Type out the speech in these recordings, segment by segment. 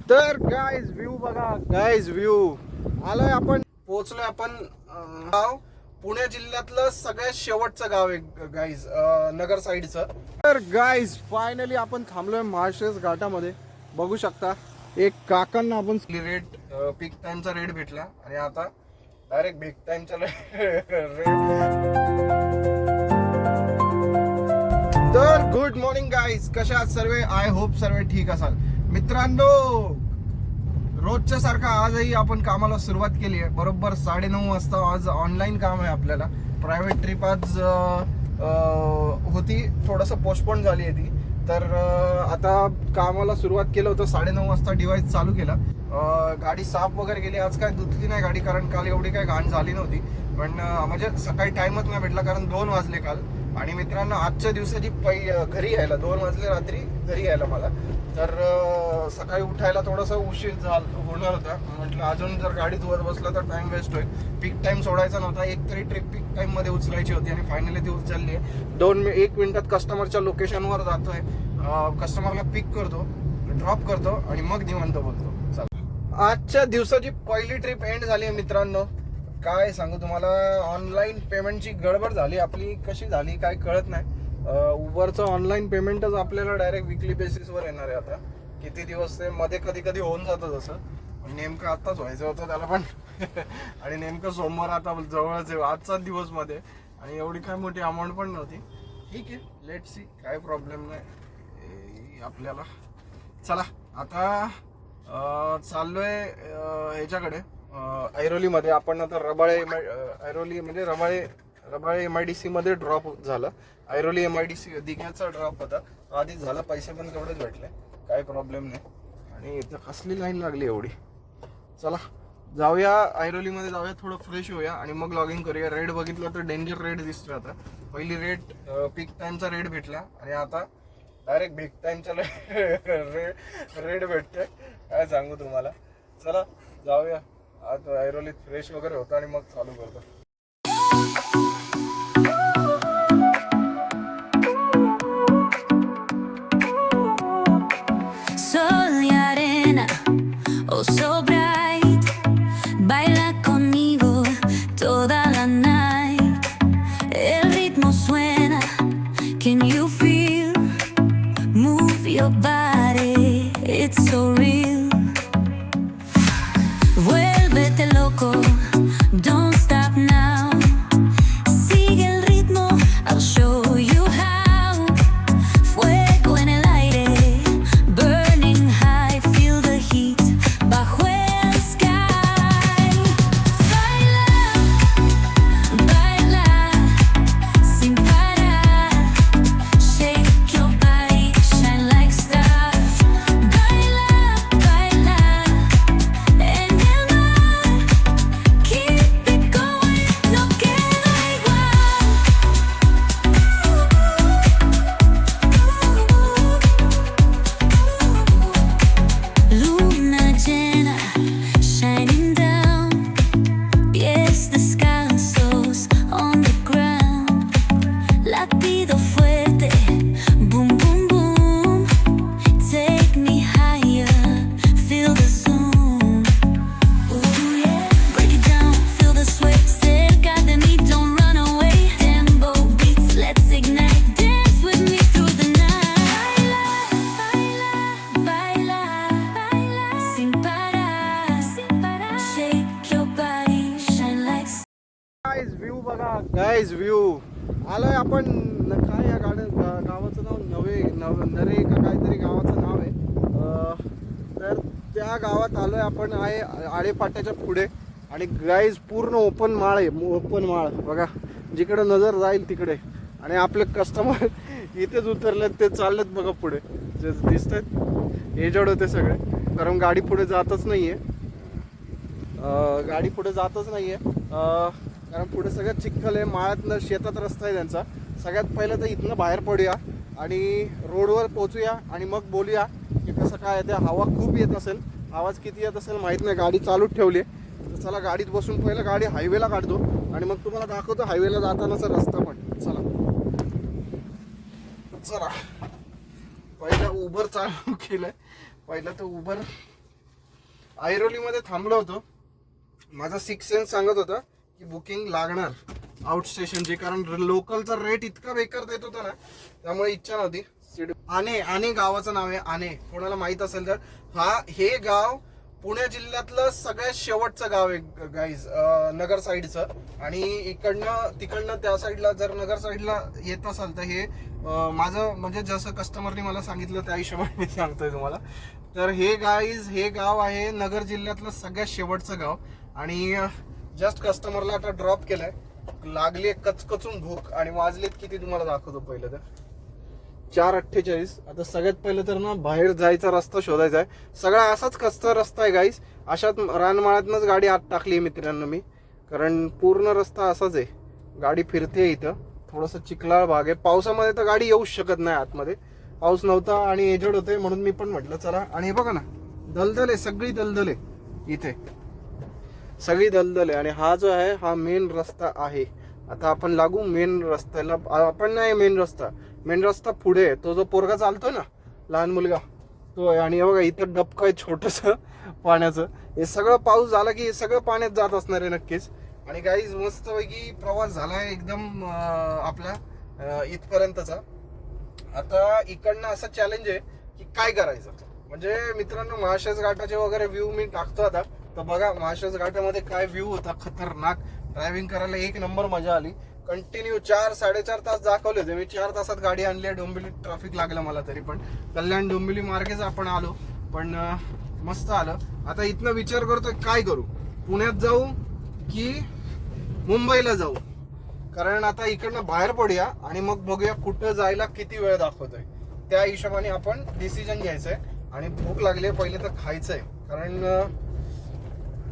तर guys view बघा, guys view आलोय आपण, पोहोचलोय आपण गाव पुणे जिल्ह्यातलं सगळ्यात शेवटचं गाव आहे गाईज, नगर साईडचं. तर गाईज फायनली आपण थांबलोय माळशेज घाटामध्ये. बघू शकता एक काकांना आपण रेट पीक टाइमचा रेट भेटला आणि आता डायरेक्ट पीक टाइमचा रेट. तर गुड मॉर्निंग गाईज, कशा आहात सर्व? आय होप सर्व ठीक असाल. मित्रांनो, रोजच्या सारखा आजही आपण कामाला सुरुवात केली आहे. बरोबर 9:30 वाजता आज ऑनलाईन काम आहे आपल्याला. प्रायव्हेट ट्रिप आज होती, थोडंसं पोस्टपोन झाली आहे ती. तर आता कामाला सुरुवात केलं होतं. 9:30 वाजता डिव्हाइस चालू केला. गाडी साफ वगैरे केली. आज काय धुतली नाही गाडी, कारण काल एवढी काय घाण झाली नव्हती. पण म्हणजे सकाळी टाइमच नाही भेटला, कारण 2 वाजले काल. आणि मित्रांनो, आजच्या दिवसाची घरी यायला 2 वाजले रात्री घरी यायला मला. तर सकाळी उठायला थोडासा उशीर होणार होता. म्हटलं अजून जर गाडीत वर बसला तर टाइम वेस्ट होईल. पीक टाइम सोडायचा नव्हता. एक तरी ट्रिप पीक टाइम मध्ये उचलायची होती आणि फायनली ती उचलली आहे. 1 मिनिटात कस्टमरच्या लोकेशनवर जातोय, कस्टमरला पिक करतो, ड्रॉप करतो आणि मग निवांत बोलतो. चला, आजच्या दिवसाची पहिली ट्रिप एंड झाली आहे मित्रांनो. काय सांगू तुम्हाला, ऑनलाईन पेमेंटची गडबड झाली आपली. कशी झाली काय कळत नाही. उबरचं ऑनलाईन पेमेंटच आपल्याला डायरेक्ट विकली बेसिसवर येणार आहे आता. किती दिवस ते मध्ये कधी कधी होऊन जातं तसं. नेमकं आत्ताच व्हायचं होतं त्याला पण आणि नेमकं सोमवार आता जवळच आहे, आजचाच दिवस मध्ये. आणि एवढी काय मोठी अमाऊंट पण नव्हती. ठीक आहे, लेट सी, काय प्रॉब्लेम नाही आपल्याला. चला आता चाललोय ह्याच्याकडे, ऐरोलीमध्ये. आपण आता ऐरोली म्हणजे रबाळे MIDC मध्ये ड्रॉप झाला. ऐरोली MIDC दिघ्याचा ड्रॉप होता, आधीच झाला. पैसे पण तेवढेच भेटले, काही प्रॉब्लेम नाही. आणि इथं कसली लाईन लागली एवढी. चला जाऊया, ऐरोलीमध्ये जाऊया, थोडं फ्रेश होऊया आणि मग लॉगिंग करूया. रेट बघितलं तर डेंजर रेट दिसतोय. आता पहिली रेट पीक टाइमचा रेट भेटला आणि आता डायरेक्ट पीक टाइमचा रेट भेटतोय. काय सांगू तुम्हाला. चला जाऊया, आता ऐरोलीत फ्रेश वगैरे होतं आणि मग चालू करतो. Sol y arena, oh so bright, baila conmigo toda la night. El ritmo suena, can you feel? Move your body, it's so real. Vuélvete loco, don't stop now. Sigue el ritmo, I'll show you how. Fuego en el aire, burning high, feel the heat bajo el sky. Baila, baila, sin parar. Shake your body, shine like stars. Baila, baila, en el mar. Keep it going, no queda igual. Luna llena, shining down. Pies descalzos on the ground. Latido fuerte, boom boom boom. Take me higher, feel the zoom. Ooh yeah, break it down, feel the sway. Cerca de mí, don't run away. Tempo beats, let's ignite. Dance with me through the night. Baila, baila, baila, sin parar, sin parar. Shake your body, shine like guys view बघा, guys view आलोय आपण. काय या गावाचं नाव नरे का काहीतरी गावाचं नाव आहे. तर त्या गावात आलोय आपण. आहे आळेपाट्याच्या पुढे. आणि गाईज पूर्ण ओपन माळ आहे, ओपन माळ बघा, जिकडे नजर जाईल तिकडे. आणि आपले कस्टमर इथेच उतरलेत, ते चाललेत बघा पुढे, जे दिसतात एजड होते सगळे. कारण गाडी पुढे जातच नाहीये, गाडी पुढे जातच नाहीये. कारण पुढे सगळ्यात चिखल आहे, माळातनं शेतात रस्ता आहे त्यांचा. सगळ्यात पहिलं तर इथनं बाहेर पडूया आणि रोडवर पोचूया आणि मग बोलूया की कसं काय. त्या हवा खूप येत असेल, आवाज किती येत असेल माहीत नाही. गाडी चालूच ठेवली आहे. तर चला गाडीत बसून पहिलं गाडी हायवेला काढतो आणि मग तुम्हाला दाखवतो हायवेला जातानाचा रस्ता पण. चला चला, पहिलं उबर चालू केलंय. पहिलं तर उबर ऐरोलीमध्ये थांबलो होतो. माझा 6 सेन्स सांगत होता की बुकिंग लागणार आउट स्टेशनची, कारण लोकलचा रेट इतका बेकार देत होता ना, त्यामुळे इच्छा नव्हती. आणे गावाचं नाव आहे. आणे कोणाला माहित असेल तर, हे गाव पुणे जिल्ह्यातलं सगळ्यात शेवटचं गाव आहे गाईज, नगर साईडचं. आणि तिकडनं त्या साईडला जर नगर साईडला येत असाल तर हे माझं म्हणजे जसं कस्टमरने मला सांगितलं त्या हिशोबाने मी सांगतोय तुम्हाला. तर हे गाव आहे नगर जिल्ह्यातलं सगळ्यात शेवटचं गाव. आणि जस्ट कस्टमरला आता ड्रॉप केलाय. लागली कचकचून भूक आणि वाजलेत किती तुम्हाला दाखवतो. पहिलं तर 4:48. आता सगळ्यात पहिलं तर ना बाहेर जायचा रस्ता शोधायचा आहे. सगळा असाच कच्चा रस्ता आहे गाईस. अशात रानमाळ्यातनंच गाडी आत टाकली आहे मित्रांनो मी, कारण पूर्ण रस्ता असाच आहे. गाडी फिरते इथं. थोडंसं चिखलाळ भाग आहे. पावसामध्ये तर गाडी येऊच शकत नाही आतमध्ये. पाऊस नव्हता आणि एजड होते म्हणून मी पण म्हटलं चला. आणि हे बघा ना, दलदल आहे, सगळी दलदल आहे इथे, सगळी दलदल आहे. आणि हा जो आहे हा मेन रस्ता आहे. आता आपण लागू मेन रस्त्याला. आपण नाही मेन रस्ता पुढे आहे. तो जो पोरगा चालतोय ना, लहान मुलगा, तो आहे. आणि बघा इथं डबकं आहे छोटंसं पाण्याचं. हे सगळं पाऊस झाला की हे सगळं पाण्यात जात असणार आहे नक्कीच. आणि गाईज मस्तपैकी प्रवास झालाय एकदम आपला इथपर्यंतचा. आता इकडनं असं चॅलेंज आहे की काय करायचं. म्हणजे मित्रांनो, महाशेज घाटाचे वगैरे व्ह्यू मी टाकतो आता. तर बघा महाशेज घाटामध्ये काय व्ह्यू होता खतरनाक. ड्रायव्हिंग करायला एक नंबर मजा आली. कंटिन्यू 4-4.5 तास दाखवले होते मी. 4 तासात गाडी आणली आहे. डोंबिवली ट्रॅफिक लागलं मला, तरी पण कल्याण डोंबिवली मार्गेच आपण आलो, पण मस्त आलं. आता इथनं विचार करतोय काय करू, पुण्यात जाऊ की मुंबईला जाऊ. कारण आता इकडनं बाहेर पडूया आणि मग बघूया कुठं जायला किती वेळ दाखवतोय. त्या हिशोबाने आपण डिसिजन घ्यायचंय. आणि भूक लागली आहे, पहिले तर खायचंय, कारण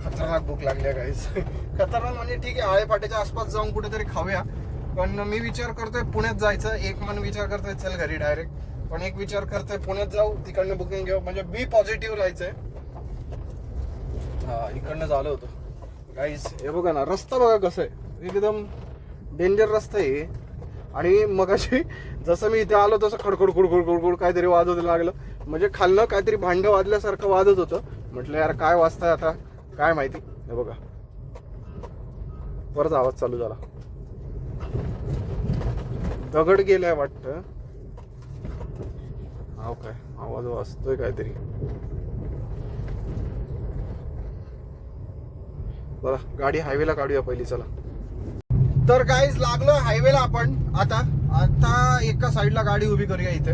खतरनाक भूक लागली आहे गाईस. खतरनाक म्हणजे ठीक आहे, आळेफाट्याच्या आसपास जाऊन कुठेतरी खाऊया. पण मी विचार करतोय पुण्यात जायचं. एक मन विचार करतोय चल घरी डायरेक्ट, पण एक विचार करतोय पुण्यात जाऊ, तिकडनं बुकिंग घेऊ. म्हणजे बी पॉझिटिव्ह राहायचंय. हा इकडनं झालं होतं गाईस. हे बघा ना, रस्ता बघा कसं आहे, एकदम डेंजर रस्ता आहे. आणि मगाशी जसं मी इथे आलो तसं खडखड खुडखुड खुडखुड काहीतरी वाजत लागलं. म्हणजे खालनं काहीतरी भांडं वाजल्यासारखं वाजत होतं. म्हटलं यार काय वाजताय आता काय माहिती. हे बघा परत आवाज चालू झाला. दगड गेलाय वाटतं. हा काय आवाज वाजतोय काहीतरी. बरं गाडी हायवेला काढूया पहिली, चला. तर गाईज लागलो हायवेला आपण. आता एका साईडला गाडी उभी करूया इथे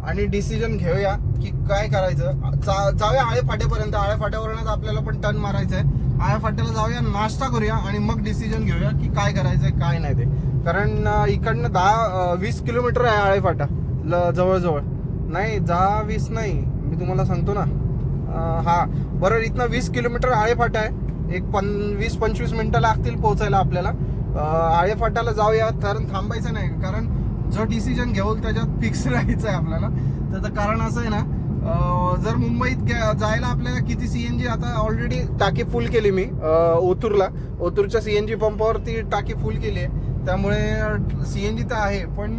आणि डिसिजन घेऊया की काय करायचं. जाऊया आळेफाट्यापर्यंत. आळेफाट्यावरूनच आपल्याला पण टर्न मारायचंय. आळेफाट्याला जाऊया, नाश्ता करूया आणि मग डिसिजन घेऊया की काय करायचंय काय नाही ते. कारण इकडनं 10-20 किलोमीटर आहे आळेफाटा जवळजवळ. नाही 10-20 नाही, मी तुम्हाला सांगतो ना. हा बरोबर, इथनं 20 किलोमीटर आळेफाटा आहे. एक 20-25 मिनिटं लागतील पोहोचायला आपल्याला. आळेफाट्याला जाऊया, कारण थांबायचं नाही. कारण जो डिसिजन घेऊ त्याच्यात फिक्स राहायचं आहे आपल्याला. त्याचं कारण असं आहे ना, जर मुंबईत जायला आपल्याला किती CNG, आता ऑलरेडी टाकी फुल केली मी ओतूरच्या CNG पंपावरती टाकी फुल केली आहे. त्यामुळे CNG तर आहे, पण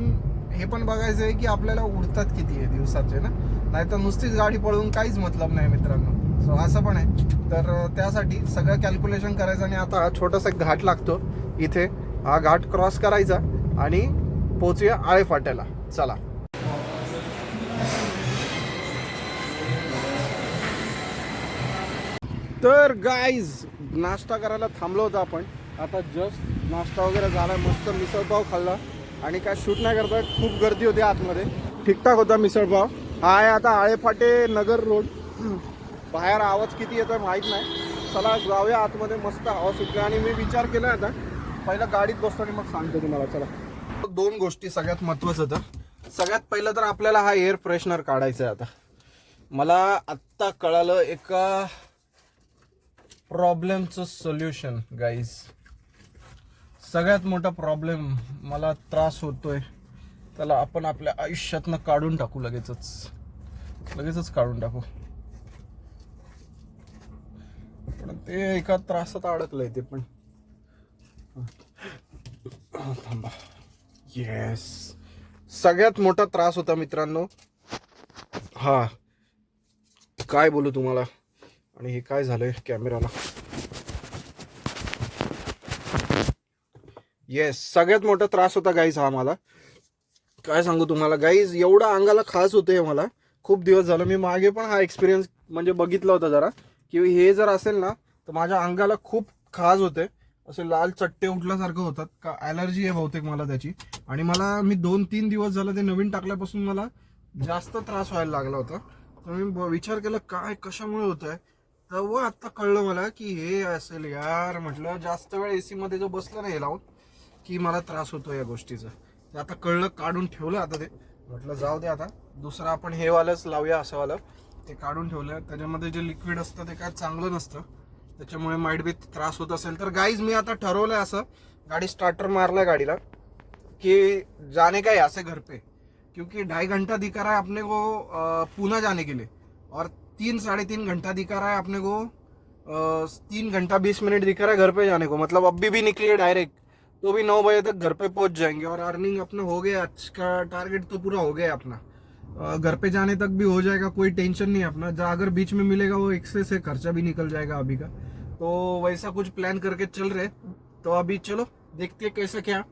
हे पण बघायचं आहे की आपल्याला उरतात किती आहे दिवसाचे ना. नाही तर नुसतीच गाडी पळवून काहीच मतलब नाही मित्रांनो. सो असं पण आहे. तर त्यासाठी सगळं कॅल्क्युलेशन करायचं. आणि आता छोटासा घाट लागतो इथे, हा घाट क्रॉस करायचा आणि पोहोचूया आळेफाट्याला. चला. तर गाईज नाश्ता करायला थांबलो होतो आपण. आता जस्ट नाश्ता वगैरे झाला, मस्त मिसळपाव खाल्ला. आणि काय शूट नाही करता, खूप गर्दी होती आतमध्ये. ठीकठाक होता मिसळपाव. हा आहे आता आळेफाटे नगर रोड. बाहेर आवाज किती येतोय माहीत नाही. चला जाऊया आतमध्ये, मस्त हवा सुटली. आणि मी विचार केला आता पहिला गाडीत बसतो आणि मग सांगतो तुम्हाला. चला. 2 गोष्टी सगळ्यात महत्त्वाचं होतं. सगळ्यात पहिलं तर आपल्याला हा एअर फ्रेशनर काढायचा आहे. आता मला आत्ता कळालं एका प्रॉब्लेमचं सोल्युशन गाईज. सगळ्यात मोठा प्रॉब्लेम, मला त्रास होतोय, त्याला आपण आपल्या आयुष्यातनं काढून टाकू. लगेचच काढून टाकू. पण ते एका त्रासात अडकलंय ते पण. थांबा. येस, सगळ्यात मोठा त्रास होता मित्रांनो. हा काय बोलू तुम्हाला, आणि हे काय झालंय कॅमेराला. येस, सगळ्यात मोठा त्रास होता गाईज हा मला. काय सांगू तुम्हाला गाईज, एवढा अंगाला खास होते मला. खूप दिवस झालं, मी मागे पण हा एक्सपिरियन्स म्हणजे बघितला होता जरा, की हे जर असेल ना तर माझ्या अंगाला खूप खाज होते, असे लाल चट्टे उठल्यासारखं होतात. का ॲलर्जी आहे बहुतेक मला त्याची. आणि मला मी 2-3 दिवस झालं ते नवीन टाकल्यापासून मला जास्त त्रास व्हायला लागला होता. तर मी विचार केला काय कशामुळे होत आहे. तेव्हा आत्ता कळलं मला की हे असेल यार. म्हटलं जास्त वेळ AC मध्ये जो बसलं ना हे लावून की मला त्रास होतो या गोष्टीचा. ते आता कळलं, काढून ठेवलं आता ते. म्हटलं जाऊ दे, आता दुसरं आपण हे वालंच लावूया असं वालं. ते काढून ठेवलं. त्याच्यामध्ये जे लिक्विड असतं ते काय चांगलं नसतं, त्याच्यामुळे माइट बी त्रास होत असेल. तर गाईज मी आता ठरवलंय असं, गाडी स्टार्टर मारलाय गाडीला कि जाने का यहाँ से घर पे, क्योंकि 2.5 घंटा दिखा रहा है अपने को पूना जाने के लिए, और 3-3.5 घंटा दिखा रहा है अपने को 3 घंटा 20 मिनट दिखा रहा है घर पे जाने को. मतलब अभी भी निकले डायरेक्ट तो भी 9 बजे तक घर पे पहुंच जाएंगे. और अर्निंग अपना हो गया, आज का टारगेट तो पूरा हो गया अपना. घर पे जाने तक भी हो जाएगा, कोई टेंशन नहीं अपना. जो अगर बीच में मिलेगा वो एक्सेस से खर्चा भी निकल जाएगा अभी का. तो वैसा कुछ प्लान करके चल रहे. तो अभी चलो देखते कैसे क्या.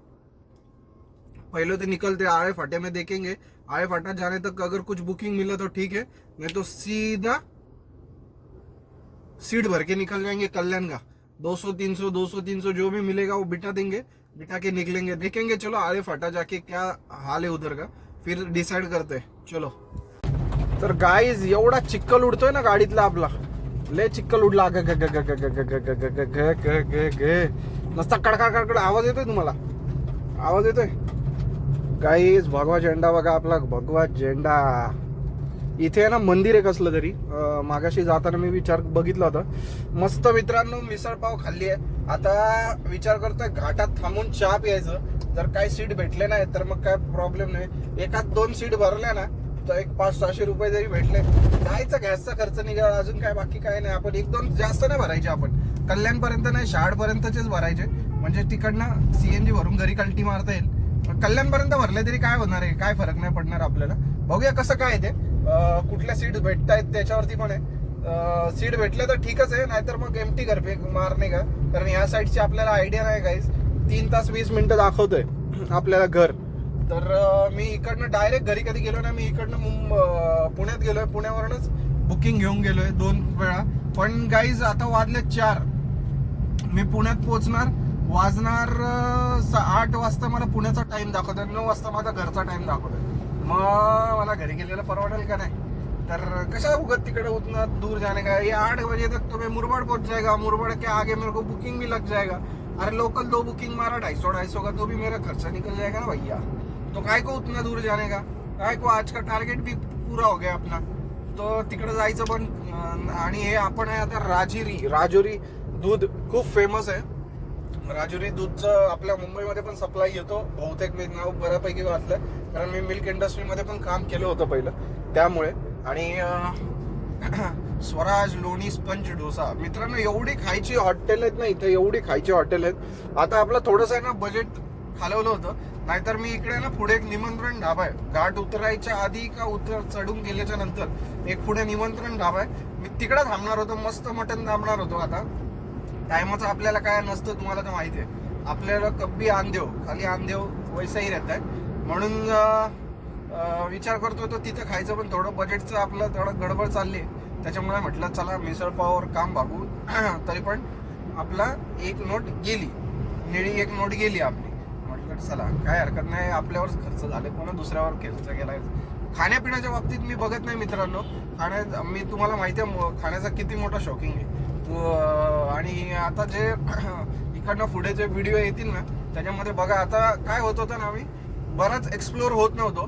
पहले तो निकलते आड़े फाटे में, देखेंगे आड़े फाटा जाने तक अगर कुछ बुकिंग मिला तो ठीक है, नहीं तो सीधा सीट भर के निकल जाएंगे कल्याण का. 200-300 जो भी मिलेगा वो बिठा देंगे, बिठा के निकलेंगे. देखेंगे चलो आड़े फाटा जाके क्या हाल है उधर का, फिर डिसाइड करते हैं. चलो. तर गाईज एवढा चिक्कल उडतोय ना गाडीतला आपला, लय चिक्कल उडला. नसता कडकड आवाज येतोय तुम्हाला, आवाज येतोय गाईज. भगवा झेंडा बघा आपला, भगवा झेंडा. इथे आहे ना मंदिर आहे कसलं तरी. मागाशी जाताना मी विचार बघितला होता. मस्त मित्रांनो मिसळ पाव खाल्ली आहे. आता विचार करतोय घाटात थांबून चहा प्यायचं. जर काही सीट भेटले नाही तर मग काय प्रॉब्लेम नाही. 1-2 सीट भरल्या ना तर एक 500-600 रुपये जरी भेटले, जायचा गॅसचा खर्च निघाला. अजून काय बाकी काय नाही. आपण 1-2 जास्त नाही भरायचे. आपण कल्याणपर्यंत नाही, शाळपर्यंतचेच भरायचे. म्हणजे तिकडनं CNG भरून घरी कल्टी मारता येईल. कल्याणपर्यंत भरले तरी काय होणार आहे, काय फरक नाही पडणार आपल्याला. बघूया कसं काय ते, कुठल्या सीट भेटतायत त्याच्यावरती पण आहे. सीट भेटले तर ठीकच आहे, नाहीतर मग एमटी घर पे मारणे का. कारण या साईडची आपल्याला आयडिया नाही गाईज. 3 तास 20 मिनिटं दाखवतोय आपल्याला घर. तर मी इकडनं डायरेक्ट घरी कधी गेलो नाही. मी इकडनं पुण्यात गेलोय, पुण्यावरूनच बुकिंग घेऊन गेलोय 2 वेळा. पण गाईज आता वाजले 4, मी पुण्यात पोहोचणार वाजणार 8 वाजता. मला पुण्याचा टाइम दाखवतोय, 9 वाजता माझा घरचा टाइम दाखवतोय. मग मला घरी गेलेलं परवडेल का नाही. तर कशा उगत तिकडे उतना दूर जाने का. ये 8 बजे तक तो मैं मुरबाड पहुंच जाएगा. मुरबाड के आगे मेरे को बुकिंग भी लग जाएगा. अरे लोकल 2 बुकिंग मारा 250 का, तो भी मेरा खर्चा निकल जाएगा ना भैया. तो काय को उतना दूर जाने का, काय को आज का टारगेट भी पूरा हो गया अपना. तो तिकडे जायचं पण. आणि हे आपण आहे आता राजोरी दूध खूप फेमस आहे. राजुरी दूधचं आपल्या मुंबईमध्ये पण सप्लाय येतो बहुतेक. मी नाव बऱ्यापैकी वाचलं, कारण मी मिल्क इंडस्ट्रीमध्ये पण काम केलं होतं पहिलं, त्यामुळे. आणि स्वराज लोणी स्पंज डोसा. मित्रांनो एवढी खायची हॉटेल आहेत ना इथे, एवढी खायची हॉटेल आहेत. आता आपलं थोडंसं आहे ना बजेट खालवलं होतं. नाहीतर मी इकडे ना पुढे एक निमंत्रण ढाबा आहे. घाट उतरायच्या आधी का चढून गेल्याच्या नंतर एक पुढे निमंत्रण ढाबा आहे. मी तिकडे थांबणार होतो, मस्त मटण थांबणार होतो. आता टायमाचं आपल्याला काय नसतं, तुम्हाला तर माहिती आहे. आपल्याला कब्बी आंदेव खाली आंदेव वैसाही राहत आहे. म्हणून विचार करतो तो तिथं खायचं, पण थोडं बजेटचं आपलं थोडं गडबड चालली. त्याच्यामुळे म्हटलं चला मिसळ पावावर काम भागू. तरी पण आपला 1 नोट गेली, निळी 1 नोट गेली आपली. म्हटलं चला काय हरकत नाही, आपल्यावर खर्च झाले, कोणा दुसऱ्यावर खर्च केलाय. खाण्यापिण्याच्या बाबतीत मी बघत नाही मित्रांनो. मी तुम्हाला माहिती आहे खाण्याचा किती मोठा शौकिंग आहे. आणि आता जे इकडनं पुढे जे व्हिडिओ येतील ना त्याच्यामध्ये बघा. आता काय होत होतं ना, मी बराच एक्सप्लोर होत नव्हतो,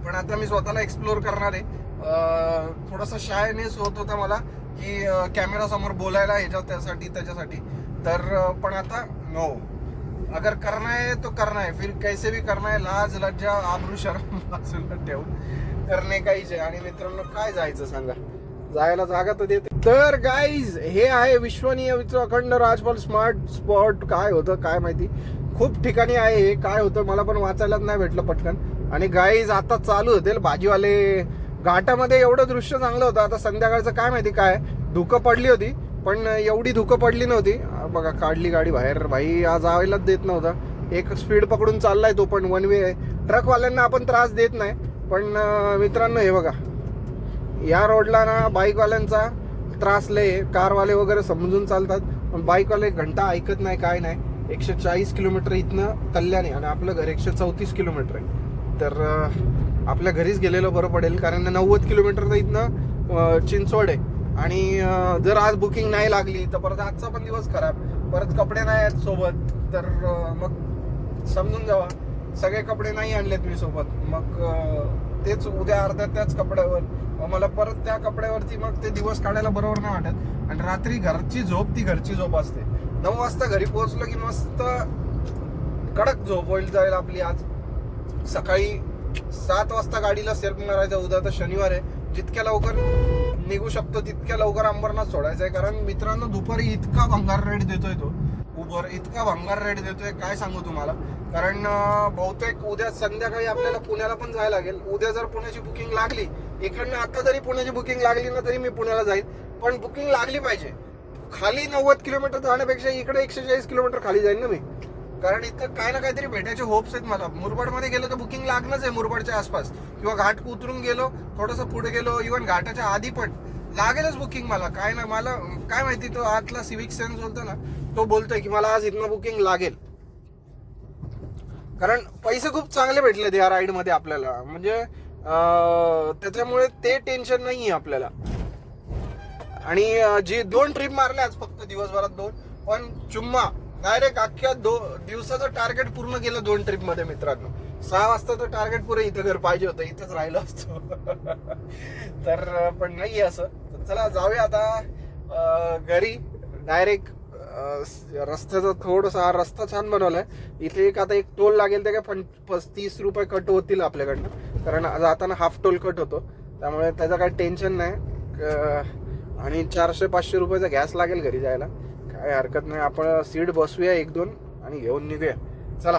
पण आता मी स्वतःला एक्सप्लोर करणार आहे. थोडासा शायनेस होत होता मला की कॅमेरा समोर बोलायला त्याच्यासाठी. तर पण आता नो, अगर करना है तो करना है, फिर कैसे भी करना है. लाज लज्जा आबरू शरम बाजूला ठेवून करणे काहीच आहे. आणि मित्रांनो काय जायचं सांगा, जायला जागा तर देते. तर गाईज हे आहे विश्वनीय अखंड राजपाल स्मार्ट स्पॉट. काय होतं काय माहिती, खूप ठिकाणी आहे हे. काय होतं मला पण वाचायलाच नाही भेटलं पटकन. आणि गाईज आता चालू होतील भाजीवाले. घाटामध्ये एवढं दृश्य चांगलं होतं. आता संध्याकाळचं काय माहिती काय, धुकं पडली होती, पण एवढी धुकं पडली नव्हती. बघा काढली गाडी बाहेर. भाई आज जायलाच देत नव्हता. एक स्पीड पकडून चाललाय तो, पण वन वे आहे. ट्रकवाल्यांना आपण त्रास देत नाही, पण मित्रांनो हे बघा, या रोडला ना बाईकवाल्यांचा त्रास लय. कारवाले वगैरे समजून चालतात, पण बाईकवाले घंटा ऐकत नाही, काय नाही. 140 किलोमीटर इथनं कल्याण आहे आणि आपलं घर 134 किलोमीटर आहे. तर आपल्या घरीच गेलेलं बरं पडेल, कारण 90 किलोमीटर तर इथनं चिंचवड आहे. आणि जर आज बुकिंग नाही लागली तर परत आजचा पण दिवस खराब. परत कपडे नाही आहेत सोबत, तर मग समजून जावा सगळे कपडे नाही आणलेत मी सोबत. मग तेच उद्या अर्ध्या त्याच कपड्यावर, मला परत त्या कपड्यावरती मग ते दिवस काढायला बरोबर नाही वाटत. आणि रात्री घरची झोप ती घरची झोप असते. 9 वाजता घरी पोहोचलो की मस्त कडक झोप होईल जाईल आपली. आज सकाळी 7 वाजता गाडीला सेल्फ मारायचं. उद्या तर शनिवार आहे, जितक्या लवकर निघू शकतो तितक्या लवकर अंबरनाथ सोडायचं आहे. कारण मित्रांनो दुपारी इतका भंगार रेट देतोय तो उबर, इतका भंगार रेट देतोय काय सांगू तुम्हाला. कारण बहुतेक उद्या संध्याकाळी आपल्याला पुण्याला पण जायला लागेल. उद्या जर पुण्याची बुकिंग लागली, इकडनं आता जरी पुण्याची बुकिंग लागली ना तरी मी पुण्याला जाईल, पण बुकिंग लागली पाहिजे. खाली 90 किलोमीटर जाण्यापेक्षा इकडे 140 किलोमीटर खाली जाईल ना मी. कारण इथं काय ना काहीतरी भेटायचे होप्स आहेत मला. मुरबाडमध्ये गेलो तर बुकिंग लागणंच आहे, मुरबाडच्या आसपास, किंवा घाट उतरून गेलो थोडंसं पुढे गेलो, इव्हन घाटाच्या आधी पण लागेलच बुकिंग मला. काय ना, मला काय माहिती, तो आतला सिविक सेन्स बोलतो ना, तो बोलतोय की मला आज इथनं बुकिंग लागेल. कारण पैसे खूप चांगले भेटलेत या राईड मध्ये आपल्याला, म्हणजे त्याच्यामुळे ते टेन्शन नाही आहे आपल्याला. आणि जी 2 ट्रिप मारल्या आज फक्त दिवसभरात 2, पण चुम्मा डायरेक्ट अख्ख्या दिवसाचं टार्गेट पूर्ण केलं 2 ट्रिप मध्ये मित्रांनो. 6 वाजता तर टार्गेट पुरे इथं घर पाहिजे होतं, इथंच राहिलो असतो. तर पण नाही असं. चला जाऊया आता घरी डायरेक्ट. रस्त्याचा थोडासा रस्ता छान बनवलाय इथे. आता एक टोल लागेल, ते काय 30 रुपये कट होतील आपल्याकडनं, कारण जाताना हाफ टोल कट होतो, त्यामुळे त्याचं काही टेन्शन नाही. आणि 400-500 रुपयाचा गॅस लागेल घरी जायला, काय हरकत नाही. आपण सीट बसूया 1-2 आणि घेऊन निघूया. चला.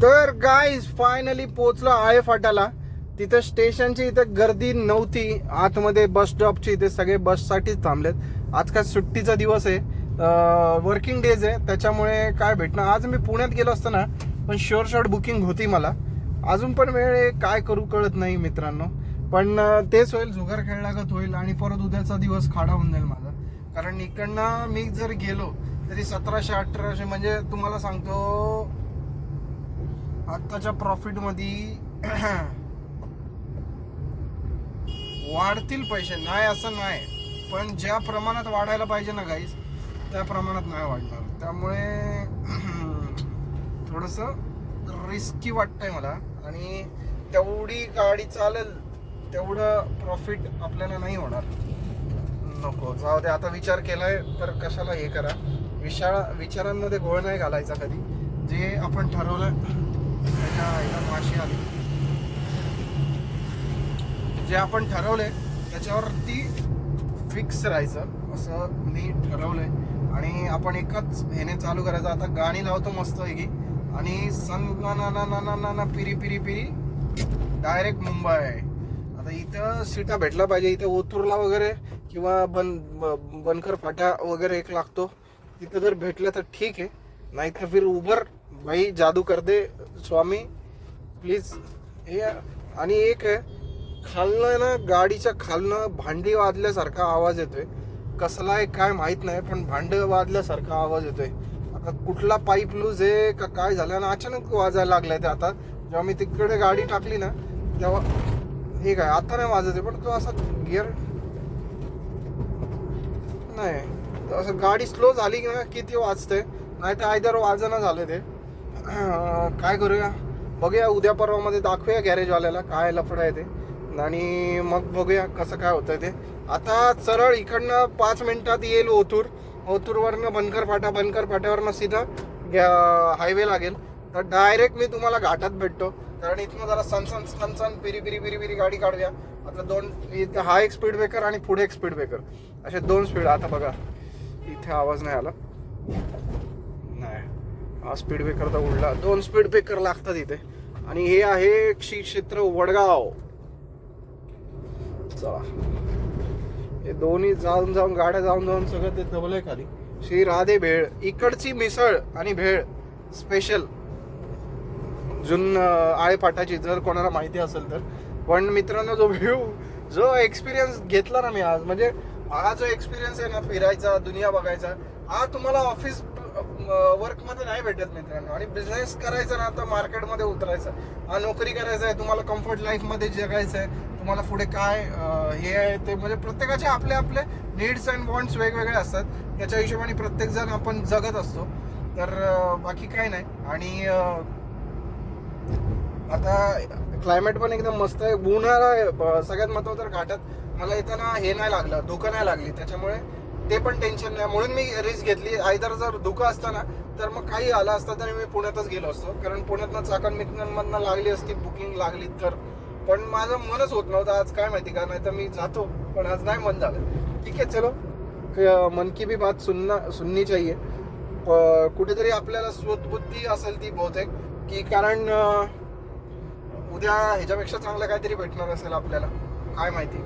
तर गाईज फायनली पोहोचलो आहे फाट्याला. तिथं स्टेशनची इथं गर्दी नव्हती. आतमध्ये बस स्टॉपची इथे सगळे बससाठीच थांबलेत. आज काय सुट्टीचा दिवस आहे, वर्किंग डेज आहे, त्याच्यामुळे काय भेटणं. आज मी पुण्यात गेलो असतो ना, पण शुअर शॉट बुकिंग होती मला. अजून पण वेळ आहे, काय करू कळत नाही मित्रांनो. पण तेच होईल, जुगार खेळलागत होईल आणि परत उद्याचा दिवस खाडा होऊन जाईल माझा. कारण इकडनं मी जर गेलो तरी 1700-1800, म्हणजे तुम्हाला सांगतो आत्ताच्या प्रॉफिट मध्ये वाढतील पैसे, नाही असं नाही, पण ज्या प्रमाणात वाढायला पाहिजे ना गाईस, त्या प्रमाणात नाही वाढणार. त्यामुळे थोडंसं रिस्की वाटतंय मला. आणि तेवढी गाडी चालेल तेवढं प्रॉफिट आपल्याला नाही होणार. नको, जाऊ दे. आता विचार केलाय तर कशाला हे करा. विचारांमध्ये घोळ नाही घालायचा कधी. जे आपण ठरवलं, माशी आली, जे आपण ठरवलंय त्याच्यावरती फिक्स राहायचं, असं मी ठरवलंय. आणि आपण एकच ह्याने चालू करायचं. आता गाणी लावतो मस्त पैकी आणि सन ना पिरी पिरी पिरी डायरेक्ट मुंबई. आता इथं सीटा भेटला पाहिजे. इथं ओतूरला वगैरे किंवा बनकर फाटा वगैरे एक लागतो, तिथं जर भेटलं तर ठीक आहे, नाही तर फिर उबर भाई जादू कर दे स्वामी प्लीज. हे आणि एक आहे खालनं ना, गाडीच्या खालनं भांडी वाजल्यासारखा आवाज येतोय. कसला आहे काय माहित नाही, पण भांड वाजल्यासारखा आवाज येतोय. आता कुठला पाईप लूज आहे का काय झालं आणि अचानक वाजायला लागलाय ते. आता जेव्हा मी तिकडे गाडी टाकली ना तेव्हा हे काय आता नाही वाजत आहे, पण तो असा गिअर नाही, असं गाडी स्लो झाली की ना किती वाजते, नाही तर आयदर वाजणं झालं ते. काय करूया बघूया, उद्या परवामध्ये दाखवूया गॅरेजवाल्याला काय लफडं आहे ते, आणि मग बघूया कसं काय होतं ते. आता सरळ इकडनं 5 मिनिटात येईल ओतूरवरनं बनकर फाट्यावरनं सीधा हायवे लागेल. तर डायरेक्ट मी तुम्हाला घाटात भेटतो, कारण इथनं जरा सनसन पिरी पिरी पिरी पिरी गाडी काढूया. आता 2 इथं हा एक स्पीड ब्रेकर आणि पुढे एक स्पीड ब्रेकर, असे 2 स्पीड. आता बघा इथे आवाज नाही आला, नाही हा स्पीड ब्रेकर तर उडला. 2 स्पीड ब्रेकर लागतात इथे. आणि हे आहे श्री क्षेत्र वडगाव. चला हे दोन्ही जाऊन गाड्या जाऊन सगळं ते दबलंय खाली. श्री राधे भेळ, इकडची मिसळ आणि भेळ स्पेशल आळेपाटाची, जर कोणाला माहिती असेल तर. पण मित्रांनो, जो एक्सपिरियन्स घेतला ना मी आज, म्हणजे हा जो एक्सपिरियन्स आहे ना फिरायचा, दुनिया बघायचा, हा तुम्हाला ऑफिस वर्कमध्ये नाही भेटत मित्रांनो. आणि बिझनेस करायचा ना तर मार्केटमध्ये उतरायचा, हा नोकरी करायचा आहे, तुम्हाला कम्फर्ट लाईफमध्ये जगायचं आहे, तुम्हाला पुढे काय हे आहे ते, म्हणजे प्रत्येकाचे आपले आपले नीड्स अँड वॉन्ट्स वेगवेगळे असतात. त्याच्या हिशोबाने प्रत्येक जण आपण जगत असतो. तर बाकी काय नाही. आणि आता क्लायमेट पण एकदम मस्त आहे. उन्हाळा सगळ्यात महत्त्वाचं तर घाटात मला येताना हे नाही लागलं, धुकं नाही लागली, त्याच्यामुळे ते पण टेन्शन नाही. म्हणून मी रिस्क घेतली. आयदर जर धुकं असतं ना तर मग काही आलं असतं तरी मी पुण्यातच गेलो असतो, कारण पुण्यातनं चाकण मित्रांमधनं लागली असती बुकिंग लागली तर. पण माझं मनच होत नव्हतं आज, काय माहिती का, नाही तर मी जातो, पण आज नाही मन झालं. ठीक आहे, चलो, मन की भी बात सुननी चाहिए. कुठेतरी आपल्याला स्वतःबुद्धी असेल ती बहुतेक, की कारण उद्या ह्याच्यापेक्षा चांगलं काहीतरी भेटणार असेल आपल्याला, काय माहिती.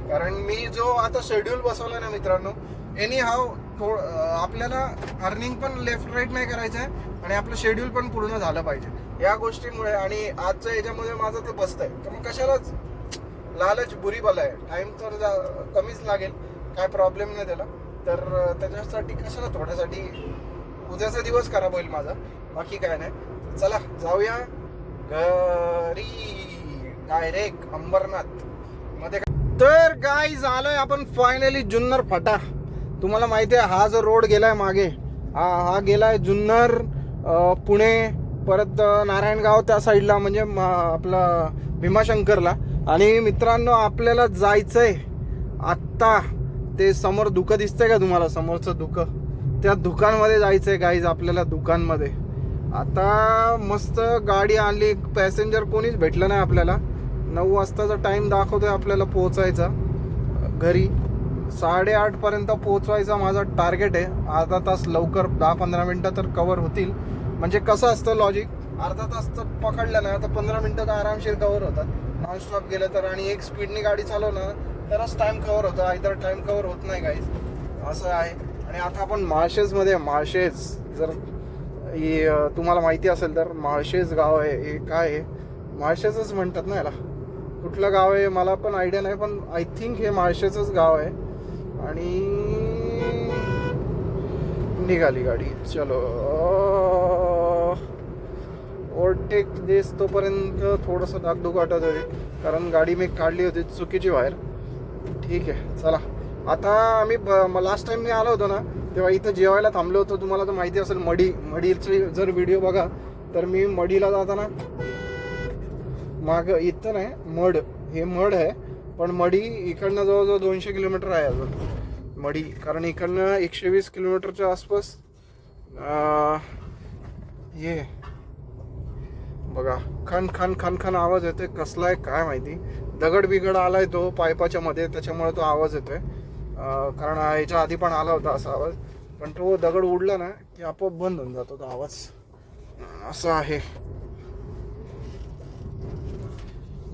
कारण मी जो आता शेड्यूल बसवला ना मित्रांनो, एनी हाव आपल्याला अर्निंग पण लेफ्ट राईट नाही करायचं आहे आणि आपलं शेड्यूल पण पूर्ण झालं पाहिजे या गोष्टीमुळे. आणि आजच्या ह्याच्यामध्ये माझं ते बसतंय, तर मग कशालाच लालच बुरी बला आहे. टाइम तर कमीच लागेल, काय प्रॉब्लेम नाही त्याला. तर त्याच्यासाठी कशाला थोड्यासाठी उद्याचा दिवस खराब होईल माझा, बाकी काय नाही. चला जाऊया घरी डायरेक्ट अंबरनाथ मध्ये. तर गाईज आलोय आपण फायनली जुन्नर फाटा. तुम्हाला माहिती आहे हा जो रोड गेलाय मागे, हा गेलाय जुन्नर, पुणे, परत नारायणगाव त्या साईडला, म्हणजे आपला भीमाशंकरला. आणि मित्रांनो आपल्याला जायचंय आत्ता, ते समोर दुकान दिसतंय का तुम्हाला, समोरचं दुकान, त्या दुकानमध्ये जायचंय गाईज आपल्याला. दुकानमध्ये आता मस्त गाडी आणली, पॅसेंजर कोणीच भेटलं नाही आपल्याला. 9 वाजताचा टाइम दाखवतोय आपल्याला पोहोचायचा घरी. 8:30 पर्यंत पोहोचवायचा माझा टार्गेट आहे. अर्धा तास लवकर, 10-15 मिनटं तर कव्हर होतील. म्हणजे कसं असतं लॉजिक, अर्धा तास तर पकडलं ना तर 15 मिनटं तर आरामशीर कव्हर होतात नॉनस्टॉप गेलं तर. आणि एक स्पीडनी गाडी चालवणं तरच टाइम कव्हर होतं, आयदर टाइम कव्हर होत नाही गाईज, असं आहे. आणि आता आपण माळशेजमध्ये, माळशेज जर तुम्हाला माहिती असेल तर, माळशेज गाव आहे हे. काय आहे, माळशेजच म्हणतात ना याला, कुठलं गाव आहे मला पण आयडिया नाही, पण आय थिंक हे माळशेचंच गाव आहे. आणि निघाली गाडी, चलो ओव्हरटेक देस. तोपर्यंत थोडंसं धाकधूक वाटत होती, कारण गाडी मी काढली होती चुकीची बाहेर. ठीक आहे, चला. आता आम्ही लास्ट टाइम मी आलो होतो ना तेव्हा इथं जेवायला थांबलो होतो. तुम्हाला तर माहिती असेल, मडीची जर व्हिडिओ बघा तर मी मडीला जाताना मागं, इथं नाही मड, हे मड आहे, पण मडी इकडनं जवळजवळ 200 किलोमीटर आहे अजून मडी, कारण इकडनं 120 किलोमीटरच्या आसपास. हे बघा, खन खन खन खन आवाज येतोय, कसला आहे काय माहिती. दगड बिगड आलाय तो पायपाच्या मध्ये, त्याच्यामुळे तो आवाज येतोय. कारण ह्याच्या आधी पण आला होता असा आवाज, पण तो दगड उडला ना की आपोआप बंद होऊन जातो तो आवाज, असं आहे.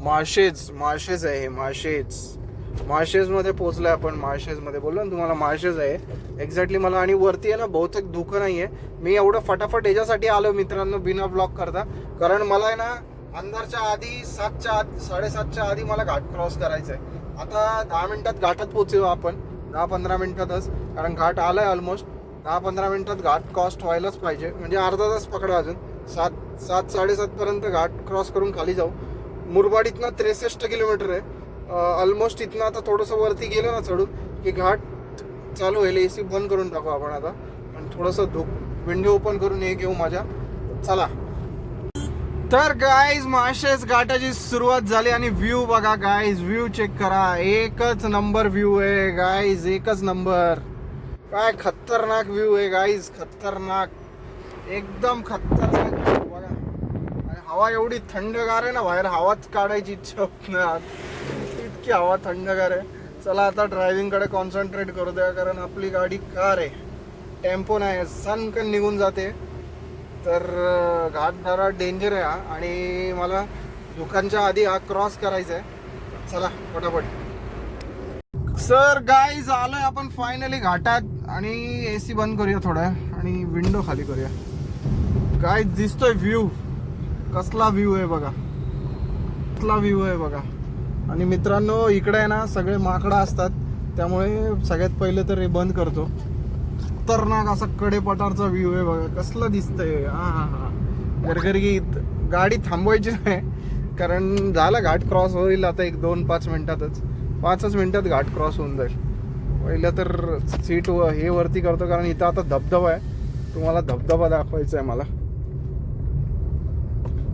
माळशेज आहे, माळशेज मध्ये पोहोचलोय आपण. माळशेज मध्ये बोललो ना तुम्हाला, माळशेज आहे एक्झॅक्टली मला. आणि वरती आहे ना बहुतेक धुकं नाहीये. मी एवढं फटाफट याच्यासाठी आलो मित्रांनो, बिना ब्लॉक करता, कारण मला आहे ना अंधारच्या आधी 7:30च्या आधी मला घाट क्रॉस करायचा आहे. आता 10 मिनिटात घाटात पोहोचू आपण, 10-15 मिनिटातच, कारण घाट आलाय ऑलमोस्ट. 10-15 मिनिटात घाट क्रॉस व्हायलाच पाहिजे, म्हणजे अर्धा तास पकडा अजून. 7-7:30 पर्यंत घाट क्रॉस करून खाली जाऊ. मुरबाडीतनं 63 किलोमीटर आहे ऑलमोस्ट. इथनं आता थोडंसं वरती गेलं ना चढून की घाट चालू होईल. AC बंद करून टाकू आपण आता, आणि थोडंसं विंडो ओपन करून हे घेऊ माझ्या. चला. तर गाईज माळशेज घाटाची सुरुवात झाली आणि व्ह्यू बघा गाईज, व्ह्यू चेक करा, एकच नंबर व्ह्यू आहे गाईज, एकच नंबर. काय खतरनाक व्ह्यू आहे गाईज, खतरनाक, एकदम खतरनाक व्ह्यू बघा. आणि हवा एवढी थंडगार आहे ना, बाहेर हवाच काढायची इच्छा होत नाही, इतकी हवा थंडगार आहे. चला आता ड्रायव्हिंगकडे कॉन्सन्ट्रेट करू द्या, कारण आपली गाडी कार आहे, टेम्पो नाही. सनकन निघून जाते, तर घाट जरा डेंजर आहे हा, आणि मला दुकानच्या आधी हा क्रॉस करायचा आहे. चला पटापट. सर गाईज आलोय आपण फायनली घाटात आणि एसी बंद करूया थोडा आणि विंडो खाली करूया. गाईज दिसतोय व्ह्यू, कसला व्ह्यू आहे बघा, कसला व्ह्यू आहे बघा. आणि मित्रांनो इकडे आहे ना सगळे माकडं असतात, त्यामुळे सगळ्यात पहिले तर हे बंद करतो. खतरनाक असा कडेपठारचा व्ह्यू आहे बघा, कसला दिसतंय. हा गरगरीत. गाडी थांबवायची नाही कारण झाला घाट क्रॉस होईल आता एक 2-5 मिनिटातच, 5च मिनिटात घाट क्रॉस होऊन जाईल. पहिलं तर सीट हे वरती करतो कारण इथं आता धबधबा आहे, तुम्हाला धबधबा दाखवायचा आहे मला.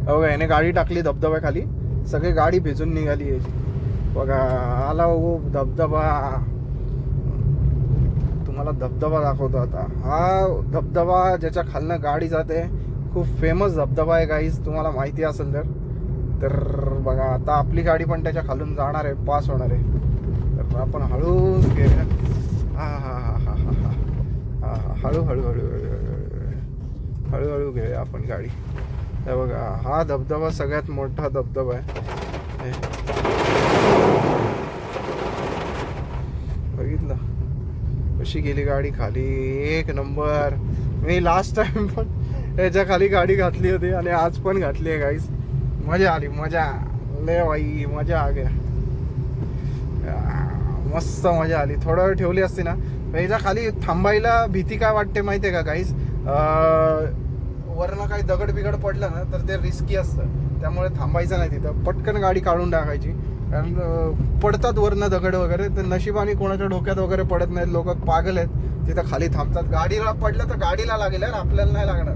बघा याने गाडी टाकली धबधब्याखाली, सगळी गाडी भिजून निघाली याची. बघा आला हो धबधबा, तुम्हाला धबधबा दाखवतो आता. हा धबधबा ज्याच्या खालनं गाडी जाते, खूप फेमस धबधबा आहे गाईज, तुम्हाला माहिती असेल तर बघा आता आपली गाडी पण त्याच्या खालून जाणार आहे, पास होणार आहे. तर आपण हळूच घेऊया. हा हा हा हा हा हा हा हा हळूहळू हळूहळू घेऊया आपण गाडी. हे बघा हा धबधबा सगळ्यात मोठा धबधबा आहे. बघितलं कशी गेली गाडी खाली, एक नंबर. मी लास्ट टाइम पण याच्या खाली गाडी घातली होती आणि आज पण घातली आहे गाईस. मजा आली, मजा ले भाई, मजा आ गया. मस्त मजा आली. थोडा वेळ ठेवली असती ना. याच्या खाली थांबायला भीती काय वाटते माहिती आहे का गाईस, वरनं काही दगड बिगड पडलं ना तर ते रिस्की असतं, त्यामुळे थांबायचं नाही तिथं, पटकन गाडी काढून टाकायची. कारण पडतात वरनं दगड वगैरे, तर नशिबाने कोणाच्या डोक्यात वगैरे पडत नाहीत, लोक पागल आहेत, तिथं खाली थांबतात. गाडीला पडलं तर गाडीला लागेल यार, आपल्याला नाही लागणार,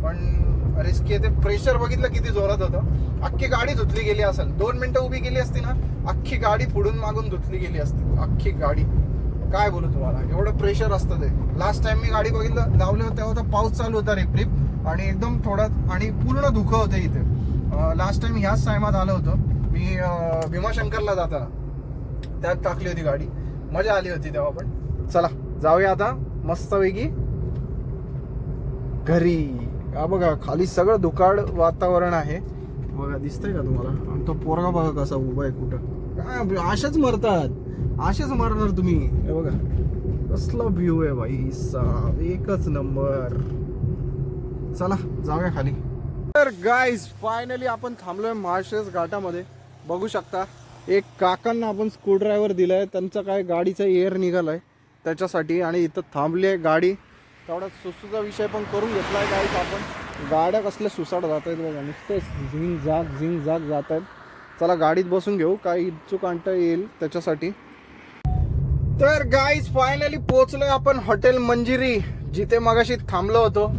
पण रिस्की आहे ते. प्रेशर बघितलं किती जोरात होतं, अख्खी गाडी धुतली गेली असेल. 2 मिनिटं उभी केली असती ना, अख्खी गाडी पुढून मागून धुतली गेली असती, अख्खी गाडी. काय बोलू तुम्हाला, एवढं प्रेशर असतं ते. लास्ट टाइम मी गाडी बघितलं लावलं होतं तेव्हा तर पाऊस चालू होता रिप आणि एकदम थोडा आणि पूर्ण धुकं होतं इथे. लास्ट टाइम ह्याच टायमात आलं होतं मी, भीमाशंकरला जाताना त्यात टाकली होती गाडी, मजा आली होती तेव्हा पण. चला जाऊया आता मस्तपैकी घरी. हा बघा खाली सगळं धुकाळ वातावरण आहे बघा, दिसतंय का तुम्हाला. आणि तो पोरगा बघा कसा उभा आहे, कुठं काय अशाच मरतात, असेच मरणार तुम्ही. हे बघा कसला व्ह्यू आहे भाई साहब, एकच नंबर. चला जाऊया खाली. तर गाईज फायनली आपण थांबलोय माळशेज घाटामध्ये. बघू शकता एक काकांना आपण स्क्रूड्रायव्हर दिलाय, त्यांचा काय गाडीचा एअर निघालाय त्याच्यासाठी, आणि इथं थांबली आहे गाडी. तेवढा सुसूचा विषय पण करून घेतलाय गाईज आपण. गाड्या कसल्या सुसाट जात आहेत बघा, नुसतं झिंग जाग जात आहेत. चला गाडीत बसून घेऊ, काही इच्छुक आणता येईल त्याच्यासाठी. तर गाईज फायनली पोहोचलोय आपण हॉटेल मंजिरी, जिथे मगाशी थांबलो होतो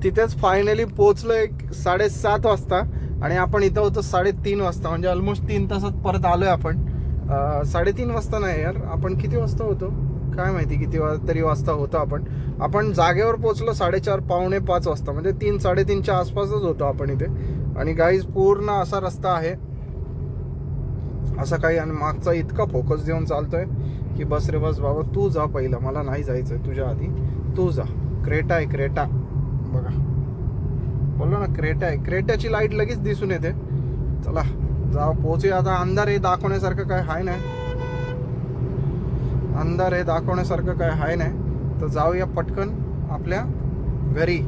तिथेच फायनली पोहोचलोय 7:30 वाजता, आणि आपण इथं होतो 3:30 वाजता, म्हणजे ऑलमोस्ट 3 तासात परत आलोय आपण. 3:30 वाजता नाही यार, आपण किती वाजता होतो काय माहिती, किती तरी वाजता होतो आपण जागेवर पोहोचलो 4:30 पावणे 5 वाजता, म्हणजे 3-3:30च्या आसपासच होतो आपण इथे. आणि गाईज पूर्ण असा रस्ता आहे असं काही, आणि मागचा इतका फोकस देऊन चालतोय की बस रे बस बाबा, तू जा पहिला, मला नाही जायचंय तुझ्या आधी, तू जा. क्रेटा आहे, क्रेटा बघा, बोललो ना क्रेटा आहे. क्रेटाची लाईट लगेच दिसून येते. चला जा पोहोचूया आता. अंधार हे दाखवण्यासारखं काय हाय नाही, अंधार हे दाखवण्यासारखं काय हाय नाही, तर जाऊया पटकन आपल्या घरी.